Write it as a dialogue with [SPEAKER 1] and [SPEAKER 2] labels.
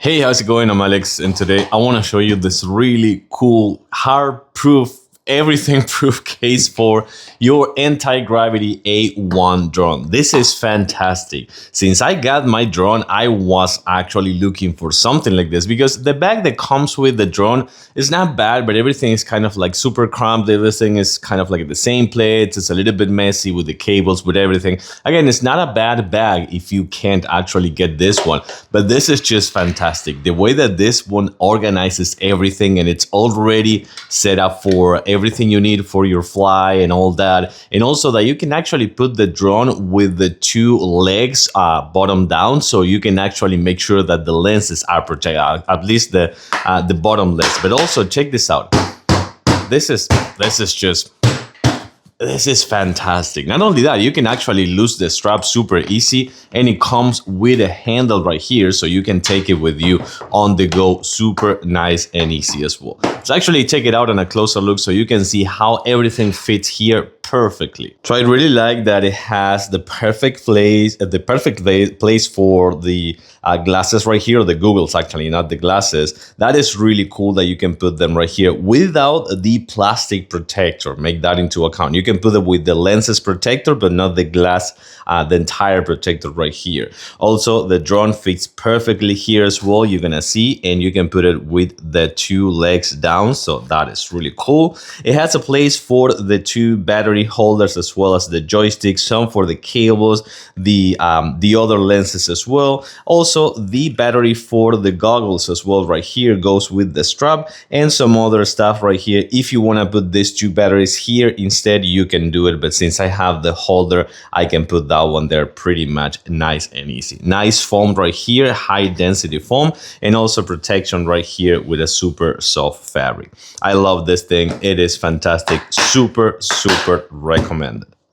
[SPEAKER 1] Hey, how's it going? I'm Alex, and today I want to show you this really cool, hard-proof, everything-proof case for your anti-gravity A1 drone. This is fantastic. Since I got my drone, I was actually looking for something like this because the bag that comes with the drone is not bad, but everything is kind of like super cramped. Everything is kind of like the same plates. It's a little bit messy with the cables, with everything. Again, it's not a bad bag if you can't actually get this one, but this is just fantastic. The way that this one organizes everything, and it's already set up for everything you need for your fly and all that. And also that you can actually put the drone with the two legs bottom down, so you can actually make sure that the lenses are protected, at least the bottom legs. But also check this out. This is fantastic. Not only that, you can actually lose the strap super easy, and it comes with a handle right here, so you can take it with you on the go, super nice and easy as well. So actually take it out on a closer look so you can see how everything fits here perfectly. So I really like that it has the perfect place for the glasses right here, the goggles actually, not the glasses. That is really cool that you can put them right here without the plastic protector. Make that into account. You can put it with the lenses protector, but not the glass, the entire protector right here. Also, the drone fits perfectly here as well, you're gonna see, and you can put it with the two legs down, so that is really cool. It has a place for the two battery holders as well as the joystick, some for the cables, the other lenses as well. Also, the battery for the goggles as well right here goes with the strap, and some other stuff right here. If you want to put these two batteries here instead, you can do it, but since I have the holder, I can put that one there pretty much nice and easy. Nice foam right here, high density foam, and also protection right here with a super soft fabric. I love this thing. It is fantastic. Super recommended.